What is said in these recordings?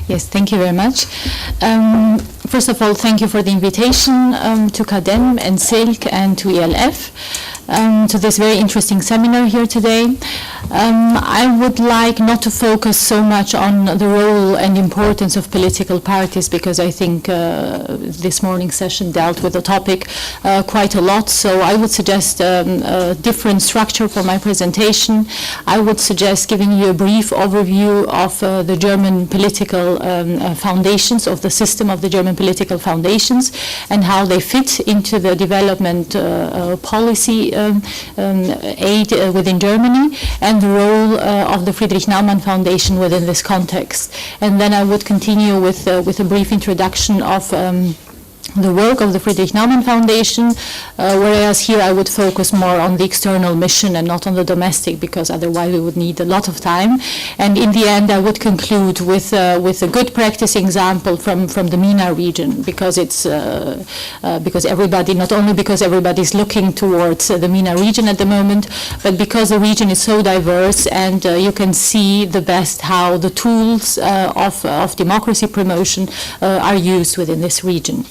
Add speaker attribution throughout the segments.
Speaker 1: Yes, thank you very much. First of all, thank you for the invitation to CatDem and SILC and to ELF to this very interesting seminar here today. I would like not to focus so much on the role and importance of political parties, because I think this morning's session dealt with the topic quite a lot. So I would suggest a different structure for my presentation. I would suggest giving you a brief overview of the German political foundations, of the system of the German political foundations, and how they fit into the development policy aid within Germany, and the role of the Friedrich Naumann Foundation within this context. And then I would continue with a brief introduction of the work of the Friedrich Naumann Foundation, whereas here I would focus more on the external mission and not on the domestic, because otherwise we would need a lot of time. And in the end I would conclude with a good practice example from the MENA region, because it's because everybody, not only because everybody is looking towards the MENA region at the moment, but because the region is so diverse, and you can see the best how the tools of democracy promotion are used within this region.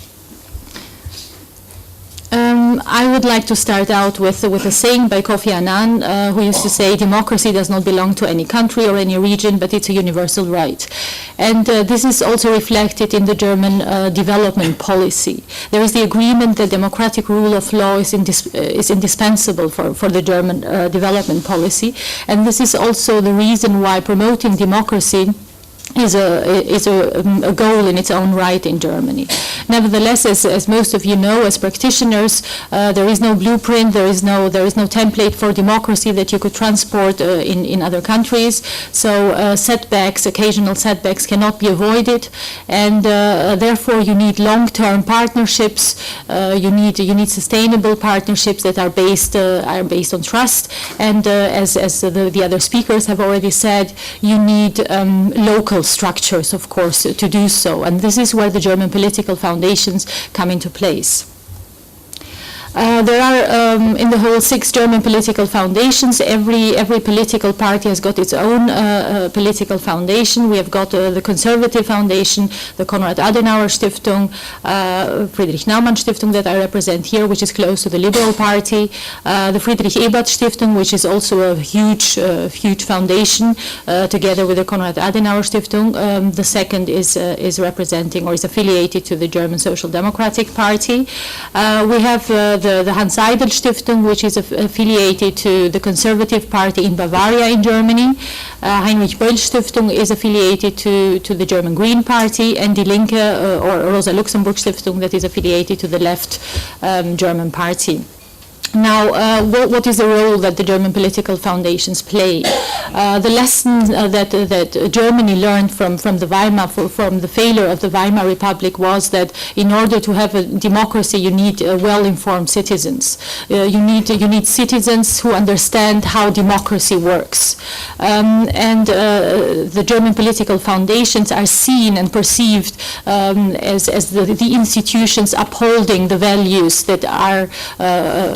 Speaker 1: I would like to start out with a saying by Kofi Annan, who used to say, democracy does not belong to any country or any region, but it's a universal right. And this is also reflected in the German development policy. There is the agreement that democratic rule of law is indispensable for the German development policy. And this is also the reason why promoting democracy is a goal in its own right in Germany. Nevertheless, as most of you know, as practitioners, there is no blueprint, there is no template for democracy that you could transport in other countries. So setbacks, occasional setbacks, cannot be avoided, and therefore you need long-term partnerships. You need sustainable partnerships that are based on trust. And as the other speakers have already said, you need local structures, of course, to do so. And this is where the German political foundations come into place. There are in the whole 6 German political foundations. Every political party has got its own political foundation. We have got the Conservative Foundation, the Konrad Adenauer Stiftung, Friedrich Naumann Stiftung that I represent here, which is close to the Liberal Party, the Friedrich Ebert Stiftung, which is also a huge foundation, together with the Konrad Adenauer Stiftung. The second is representing or is affiliated to the German Social Democratic Party. We have the Hans Seidel Stiftung, which is affiliated to the Conservative Party in Bavaria in Germany. Heinrich Böll Stiftung is affiliated to the German Green Party, and Die Linke or Rosa Luxemburg Stiftung that is affiliated to the left German party. Now, what is the role that the German political foundations play? The lesson that Germany learned from the failure of the Weimar Republic was that in order to have a democracy, you need well-informed citizens. You need citizens who understand how democracy works. And the German political foundations are seen and perceived as the institutions upholding the values that are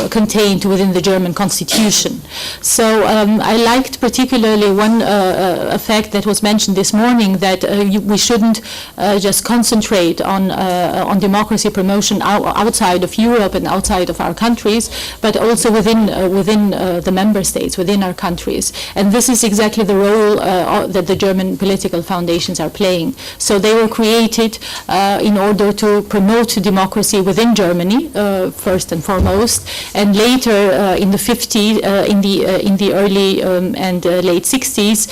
Speaker 1: contained within the German constitution. So I liked particularly one effect that was mentioned this morning, that we shouldn't just concentrate on democracy promotion outside of Europe and outside of our countries, but also within the member states, within our countries. And this is exactly the role that the German political foundations are playing. So they were created in order to promote democracy within Germany, first and foremost, and later in the 50s, in the early and late 60s,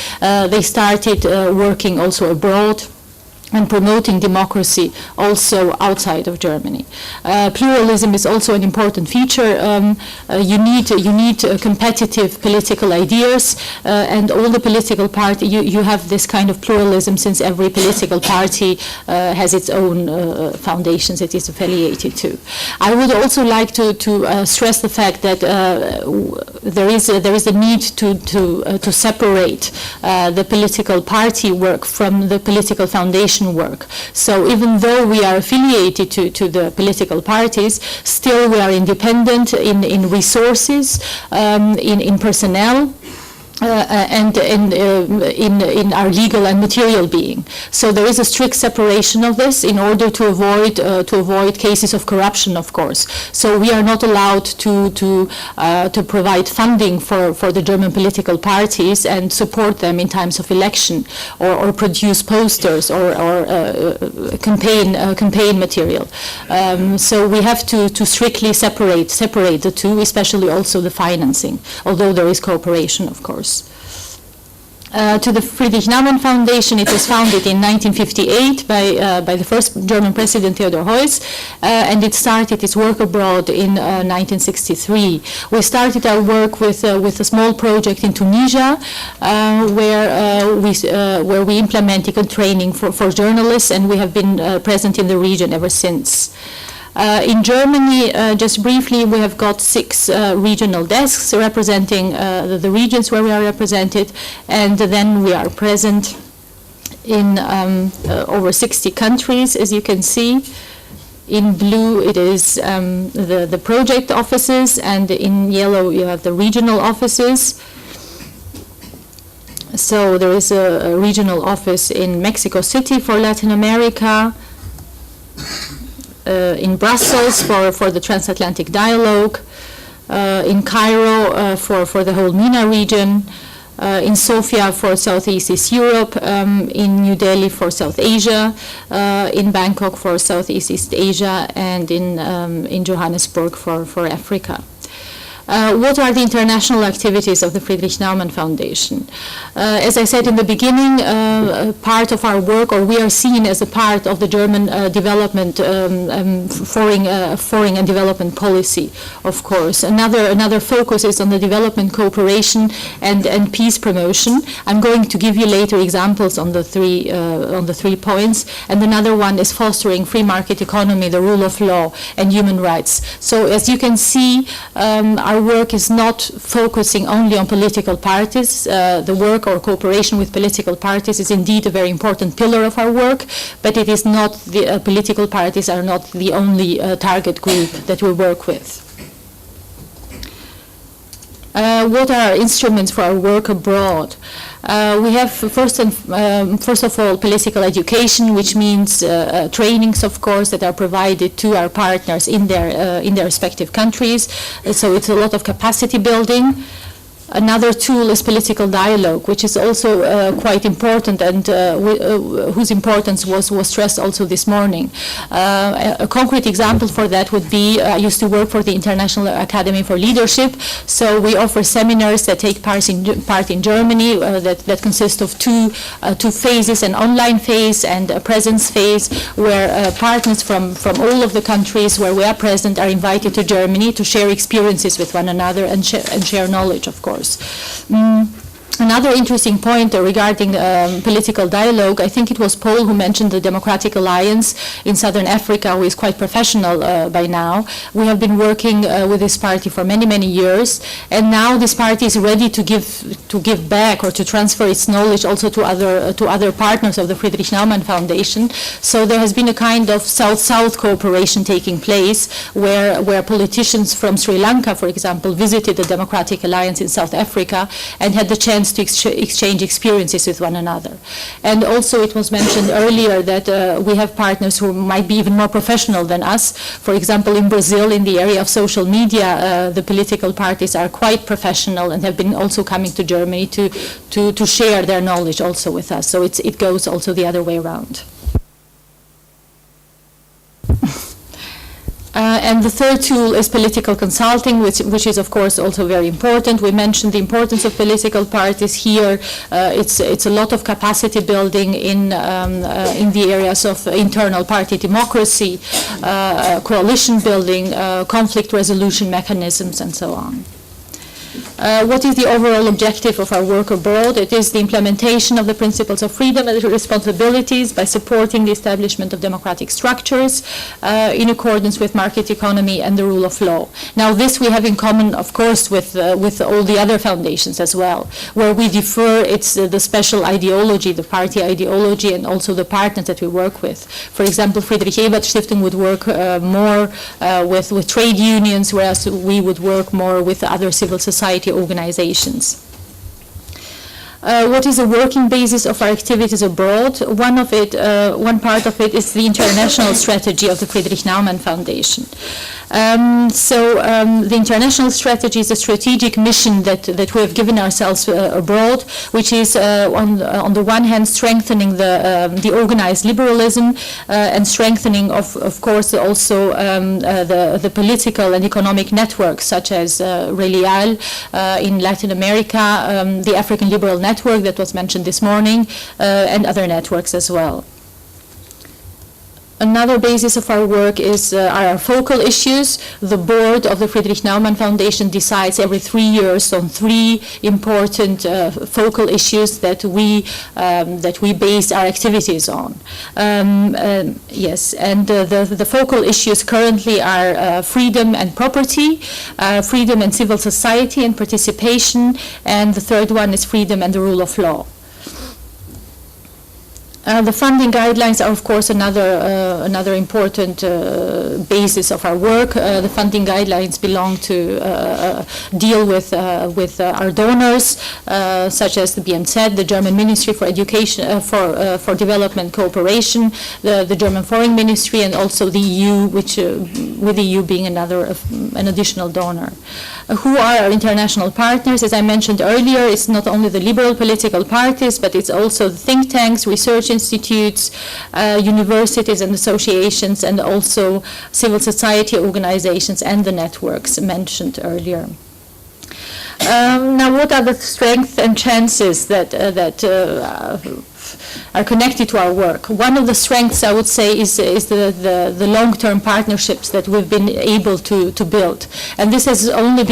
Speaker 1: they started working also abroad and promoting democracy also outside of Germany. Pluralism is also an important feature. You need competitive political ideas, and all the political party, you have this kind of pluralism, since every political party has its own foundations it is affiliated to. I would also like to stress the fact that there is a need to separate the political party work from the political foundation work. So even though we are affiliated to the political parties, still we are independent in resources, in personnel, and in our legal and material being. So there is a strict separation of this in order to avoid cases of corruption, of course. So we are not allowed to provide funding for the German political parties and support them in times of election, or produce posters or campaign material. So we have to strictly separate the two, especially also the financing, although there is cooperation, of course. To the Friedrich Naumann Foundation, it was founded in 1958 by the first German president, Theodor Heuss, and it started its work abroad in 1963. We started our work with a small project in Tunisia, where we implemented training for journalists, and we have been present in the region ever since. In Germany, just briefly, we have got 6 regional desks representing the regions where we are represented, and then we are present in over 60 countries, as you can see. In blue, it is the project offices, and in yellow, you have the regional offices. So there is a regional office in Mexico City for Latin America, in Brussels for the transatlantic dialogue, in Cairo for the whole MENA region, in Sofia for Southeast Europe, in New Delhi for South Asia, in Bangkok for Southeast Asia, and in Johannesburg for Africa. What are the international activities of the Friedrich Naumann Foundation? As I said in the beginning, part of our work, or we are seen as a part of the German development, foreign and development policy, of course. Another focus is on the development cooperation and peace promotion. I'm going to give you later examples on the three points. And another one is fostering free market economy, the rule of law, and human rights. So as you can see, our work is not focusing only on political parties. The work or cooperation with political parties is indeed a very important pillar of our work, but it is not political parties are not the only target group that we work with. What are our instruments for our work abroad? We have first of all political education, which means trainings, of course, that are provided to our partners in their respective countries. So it's a lot of capacity building. Another tool is political dialogue, which is also quite important, and whose importance was stressed also this morning. A concrete example for that would be, I used to work for the International Academy for Leadership, so we offer seminars that take part in Germany that consist of two phases, an online phase and a presence phase, where partners from all of the countries where we are present are invited to Germany to share experiences with one another and share knowledge, of course. Another interesting point regarding political dialogue, I think it was Paul who mentioned the Democratic Alliance in Southern Africa, who is quite professional by now. We have been working with this party for many, many years, and now this party is ready to give back or to transfer its knowledge also to other partners of the Friedrich Naumann Foundation. So there has been a kind of South-South cooperation taking place, where politicians from Sri Lanka, for example, visited the Democratic Alliance in South Africa and had the chance to exchange experiences with one another. And also it was mentioned earlier that we have partners who might be even more professional than us. For example, in Brazil, in the area of social media, the political parties are quite professional and have been also coming to Germany to share their knowledge also with us. So it goes also the other way around. And the third tool is political consulting, which is of course also very important. We mentioned the importance of political parties here. It's a lot of capacity building in the areas of internal party democracy, coalition building, conflict resolution mechanisms, and so on. What is the overall objective of our work abroad? It is the implementation of the principles of freedom and responsibilities by supporting the establishment of democratic structures in accordance with market economy and the rule of law. Now this we have in common, of course, with all the other foundations as well. Where we differ, it's the special ideology, the party ideology, and also the partners that we work with. For example, Friedrich Ebert Stiftung would work more with trade unions, whereas we would work more with other civil society organizations. What is the working basis of our activities abroad? One part of it is the international strategy of the Friedrich Naumann Foundation. The international strategy is a strategic mission that we have given ourselves abroad, which is on the one hand strengthening the organized liberalism and strengthening of course also the political and economic networks such as Relial in Latin America, the African Liberal Network that was mentioned this morning, and other networks as well. Another basis of our work are our focal issues. The board of the Friedrich Naumann Foundation decides every 3 years on 3 important focal issues that we base our activities on. Yes, and the focal issues currently are freedom and property, freedom and civil society and participation, and the third one is freedom and the rule of law. The funding guidelines are, of course, another important basis of our work. The funding guidelines belong to deal with our donors, such as the BMZ, the German Ministry for Education, for Development Cooperation, the German Foreign Ministry, and also the EU, which with the EU being an additional donor. Who are our international partners? As I mentioned earlier, it's not only the liberal political parties, but it's also the think tanks, research institutes, universities and associations, and also civil society organizations and the networks mentioned earlier. Now, what are the strengths and chances that are connected to our work? One of the strengths, I would say, is the long-term partnerships that we've been able to build, and this has only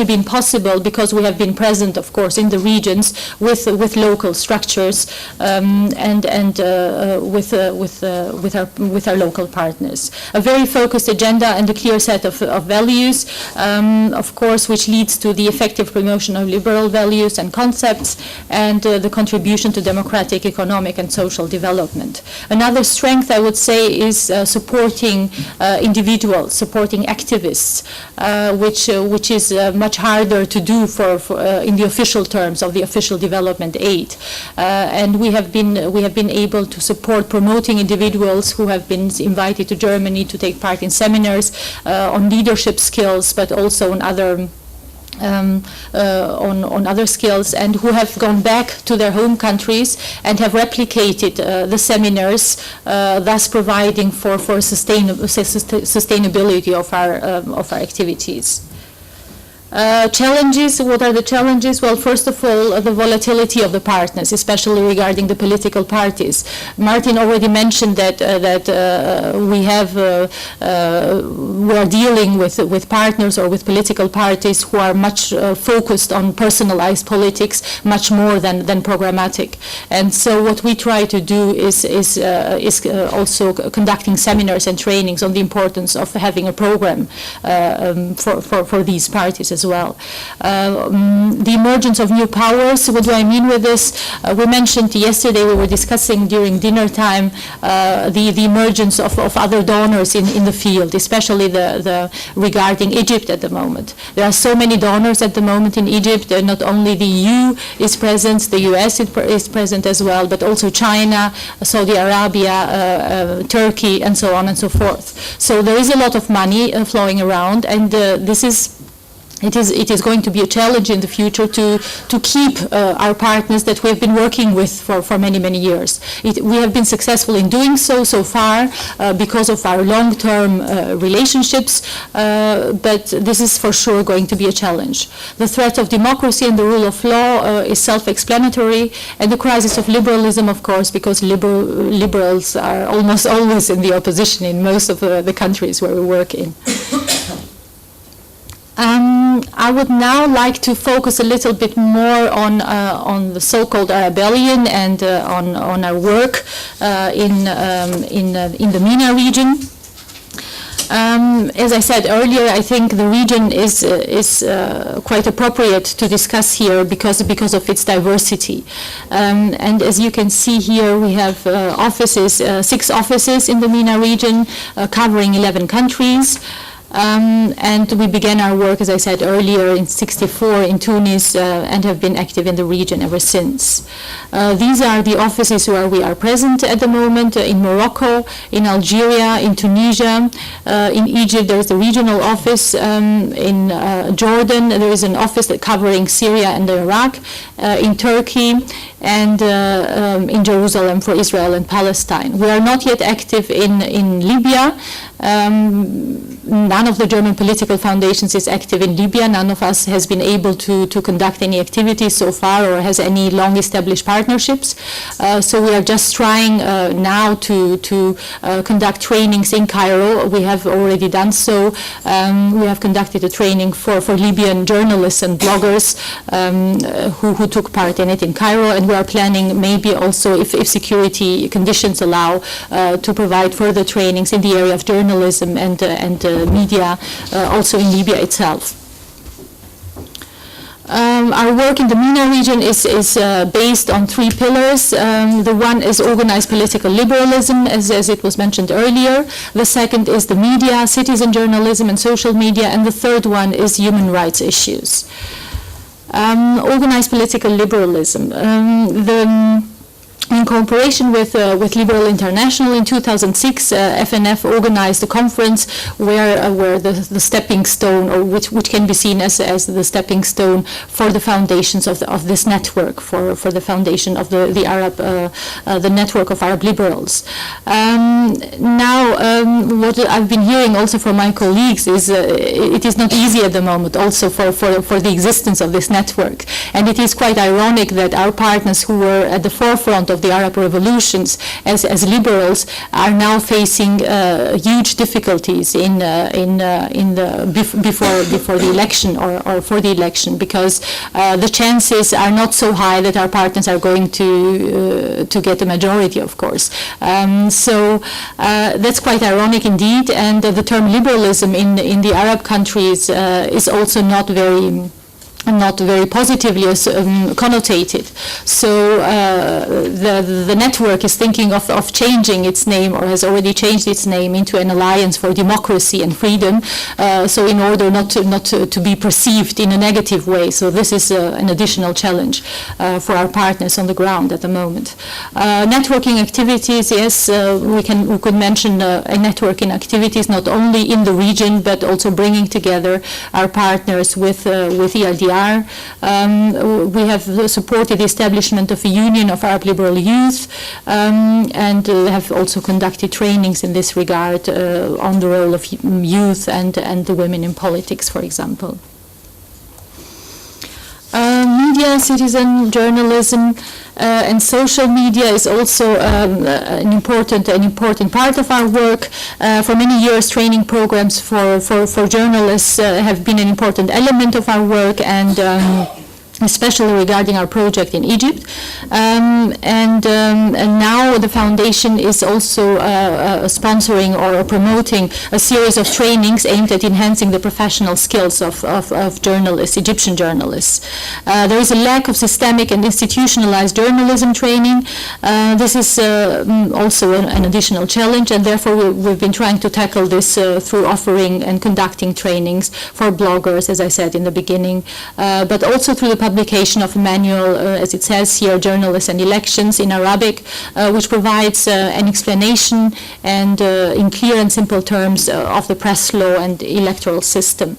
Speaker 1: been possible because we have been present, of course, in the regions with local structures and with our local partners. A very focused agenda and a clear set of values, of course, which leads to the effective promotion of liberal values and concepts, and the contribution to democratic, economic, and social development. Another strength, I would say, is supporting individuals, supporting activists, which is much harder to do in the official terms of the official development aid. And we have been able to support promoting individuals who have been invited to Germany to take part in seminars on leadership skills, but also on other on other skills, and who have gone back to their home countries and have replicated the seminars, thus providing for sustainability of our activities. Challenges, what are the challenges? Well, first of all, the volatility of the partners, especially regarding the political parties. Martin already mentioned that we are dealing with partners or with political parties who are much focused on personalized politics, much more than programmatic. And so what we try to do is also conducting seminars and trainings on the importance of having a program for these parties as well. The emergence of new powers, what do I mean with this? We mentioned yesterday, we were discussing during dinner time the emergence of other donors in the field, especially regarding Egypt at the moment. There are so many donors at the moment in Egypt. Not only the EU is present, the US is present as well, but also China, Saudi Arabia, Turkey, and so on and so forth. So there is a lot of money flowing around, and it is going to be a challenge in the future to keep our partners that we have been working with for many years. We have been successful in doing so far because of our long-term relationships, but this is for sure going to be a challenge. The threat of democracy and the rule of law is self-explanatory, and the crisis of liberalism, of course, because liberals are almost always in the opposition in most of the countries where we work in. I would now like to focus a little bit more on the so-called Arabellion and on our work in the MENA region. As I said earlier, I think the region is quite appropriate to discuss here because of its diversity. And as you can see here, we have 6 offices in the MENA region covering 11 countries. And we began our work, as I said earlier, in '64 in Tunis and have been active in the region ever since. These are the offices where we are present at the moment, in Morocco, in Algeria, in Tunisia, in Egypt there is the regional office, in Jordan there is an office that covering Syria and Iraq, in Turkey, and in Jerusalem for Israel and Palestine. We are not yet active in Libya. None of the German political foundations is active in Libya. None of us has been able to conduct any activities so far or has any long established partnerships. So we are just trying now to conduct trainings in Cairo. We have already done so. We have conducted a training for Libyan journalists and bloggers who took part in it in Cairo, and we are planning maybe also, if security conditions allow, to provide further trainings in the area of journalism and media, also in Libya itself. Our work in the MENA region is based on three pillars. The one is organized political liberalism, as it was mentioned earlier. The second is the media, citizen journalism and social media, and the third one is human rights issues. Organized political liberalism. In cooperation with Liberal International in 2006, FNF organized a conference where the stepping stone, or which can be seen as the stepping stone for the foundations of this network, for the foundation of the Arab, the network of Arab liberals. Now, what I've been hearing also from my colleagues is it is not easy at the moment also for the existence of this network, and it is quite ironic that our partners who were at the forefront of the Arab revolutions as liberals are now facing huge difficulties before the election or for the election, because the chances are not so high that our partners are going to get a majority, of course. So that's quite ironic indeed, and the term liberalism in the Arab countries is also not very positively connotated. So the network is thinking of changing its name, or has already changed its name, into an alliance for democracy and freedom, so in order not to be perceived in a negative way. So this is an additional challenge for our partners on the ground at the moment. Networking activities, yes, we could mention networking activities not only in the region but also bringing together our partners with ERDR. We have supported the establishment of a union of Arab liberal youth, and have also conducted trainings in this regard on the role of youth and the women in politics, for example. Media, citizen journalism, and social media is also an important part of our work. For many years, training programs for journalists have been an important element of our work, and especially regarding our project in Egypt. And now the foundation is also sponsoring or promoting a series of trainings aimed at enhancing the professional skills of journalists, Egyptian journalists. There is a lack of systemic and institutionalized journalism training. This is also an additional challenge, and therefore we've been trying to tackle this through offering and conducting trainings for bloggers, as I said in the beginning, but also through the publication of a manual, as it says here, Journalists and Elections in Arabic, which provides an explanation and in clear and simple terms of the press law and electoral system.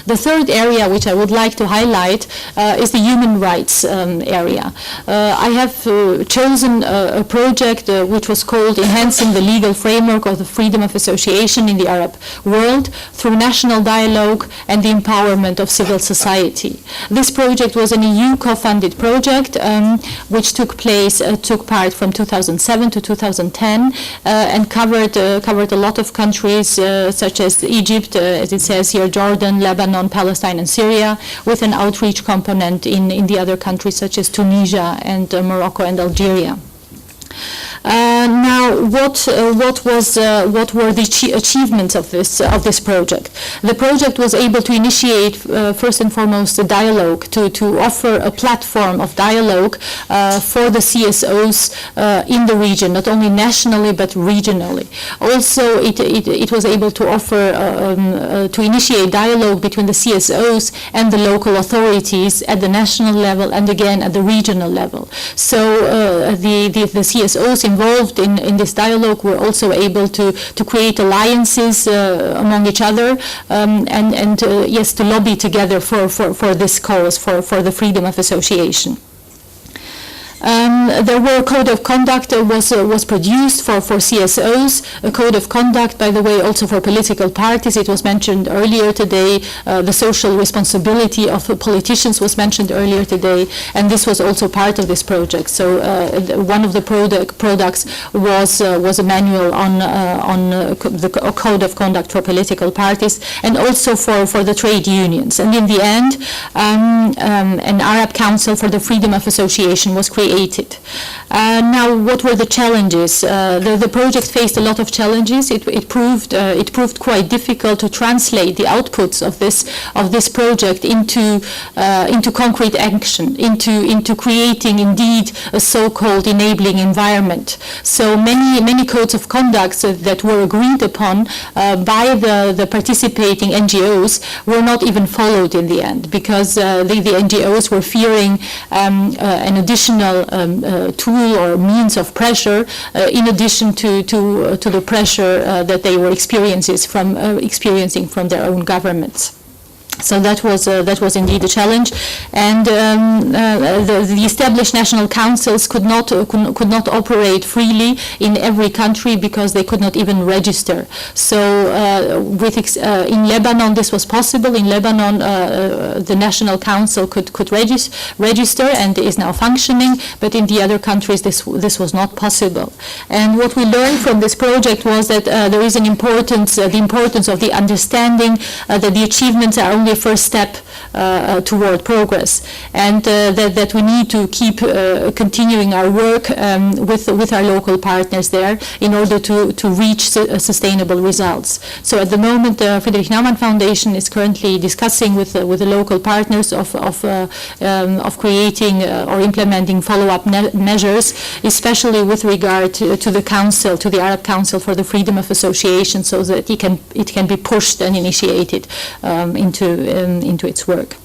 Speaker 1: The third area which I would like to highlight is the human rights area. I have chosen a project which was called Enhancing the Legal Framework of the Freedom of Association in the Arab World through National Dialogue and the Empowerment of Civil Society. This project was an EU co-funded project which took part from 2007 to 2010 and covered a lot of countries such as Egypt, as it says here, Jordan, Lebanon, Palestine and Syria, with an outreach component in the other countries such as Tunisia and Morocco and Algeria. Now, what were the achievements of this project? The project was able to initiate first and foremost a dialogue, to offer a platform of dialogue for the CSOs in the region, not only nationally but regionally. Also, it was able to offer to initiate dialogue between the CSOs and the local authorities at the national level and again at the regional level. So the CSOs involved in this dialogue were also able to create alliances among each other and yes, to lobby together for this cause, for the freedom of association. There were a code of conduct was produced for CSOs, a code of conduct, by the way, also for political parties. It was mentioned earlier today. The social responsibility of politicians was mentioned earlier today, and this was also part of this project. So one of the products was a manual on the code of conduct for political parties, and also for the trade unions. And in the end, an Arab Council for the Freedom of Association was created. Now, what were the challenges? The project faced a lot of challenges. It proved quite difficult to translate the outputs of this project into concrete action, into creating indeed a so-called enabling environment. So many codes of conduct that were agreed upon by the participating NGOs were not even followed in the end, because the NGOs were fearing an additional tool or means of pressure in addition to the pressure that they were experiencing from their own governments. So that was indeed a challenge, and the established national councils could not operate freely in every country because they could not even register. So in Lebanon this was possible. In Lebanon the national council could register and is now functioning, but in the other countries this was not possible. And what we learned from this project was that there is the importance of the understanding that the achievements are only a first step toward progress, and that we need to keep continuing our work with our local partners there in order to reach sustainable results. So at the moment, the Friedrich Naumann Foundation is currently discussing with the local partners of creating or implementing follow-up measures, especially with regard to the council, to the Arab Council for the Freedom of Association, so that it can be pushed and initiated into its work.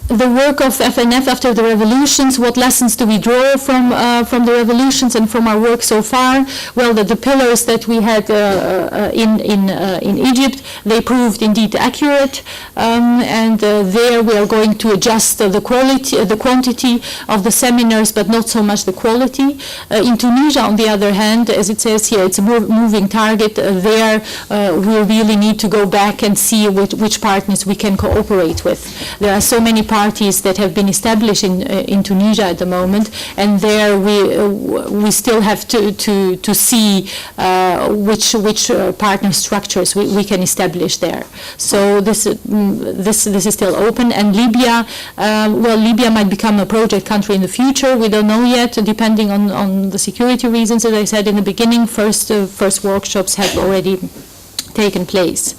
Speaker 1: The work of FNF after the revolutions, what lessons do we draw from the revolutions and from our work so far? Well, the pillars that we had in Egypt, they proved indeed accurate, and there we are going to adjust the quantity of the seminars, but not so much the quality. In Tunisia, on the other hand, as it says here, it's a moving target. There we really need to go back and see which partners we can cooperate with. There are so many parties that have been established in Tunisia at the moment, and there we still have to see which partner structures we can establish there. So this is still open. And Libya, well, Libya might become a project country in the future. We don't know yet, depending on the security reasons. As I said in the beginning, first workshops have already taken place.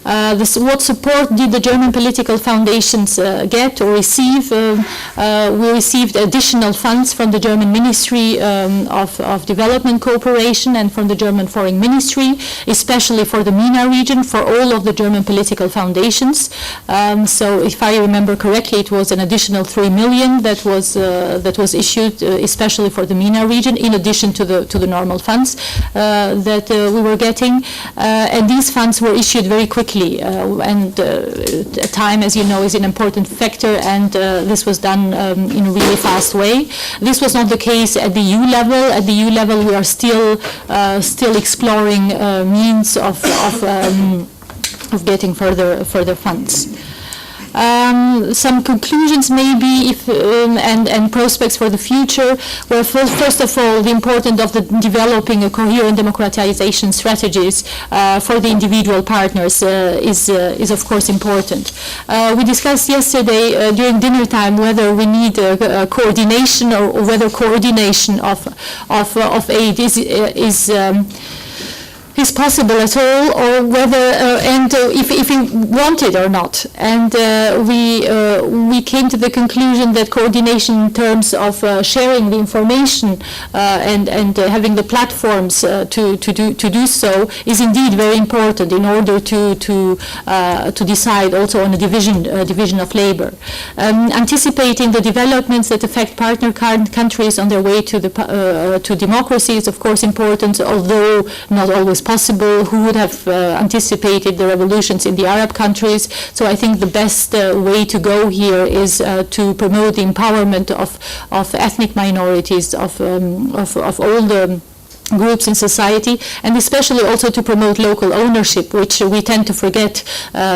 Speaker 1: What support did the German political foundations get or receive? We received additional funds from the German Ministry of Development Cooperation and from the German Foreign Ministry, especially for the MENA region, for all of the German political foundations. So if I remember correctly, it was an additional 3 million that was issued especially for the MENA region, in addition to the normal funds that we were getting. And these funds were issued very quickly. And time, as you know, is an important factor, and this was done in a really fast way. This was not the case at the EU level. At the EU level, we are still exploring means of getting further funds. Some conclusions maybe and prospects for the future were first of all the importance of developing a coherent democratization strategies for the individual partners is of course important. We discussed yesterday during dinner time whether we need coordination or whether coordination of aid is possible at all, or whether if we want it or not. And we came to the conclusion that coordination in terms of sharing the information and having the platforms to do so is indeed very important in order to decide also on a division of labor. Anticipating the developments that affect partner countries on their way to democracy is of course important, although not always possible. Who would have anticipated the revolutions in the Arab countries? So I think the best way to go here is to promote the empowerment of ethnic minorities, of all the groups in society, and especially also to promote local ownership, which we tend to forget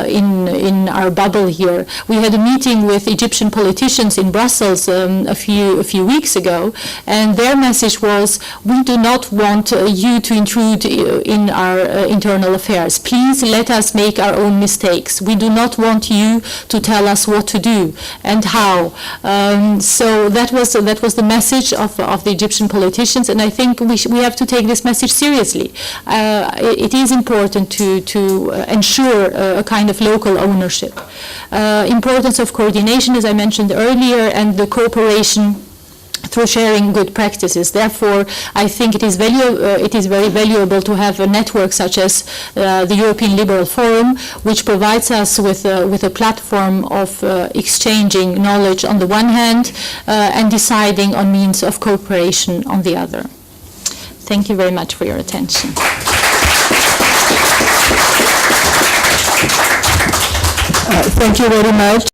Speaker 1: in our bubble here. We had a meeting with Egyptian politicians in Brussels a few weeks ago, and their message was, we do not want you to intrude in our internal affairs. Please let us make our own mistakes. We do not want you to tell us what to do and how. So that was the message of the Egyptian politicians, and I think we have to take this message seriously. It is important to ensure a kind of local ownership. Importance of coordination, as I mentioned earlier, and the cooperation through sharing good practices. Therefore, I think it is very valuable to have a network such as the European Liberal Forum, which provides us with a platform of exchanging knowledge on the one hand and deciding on means of cooperation on the other. Thank you very much for your attention.
Speaker 2: Thank you very much.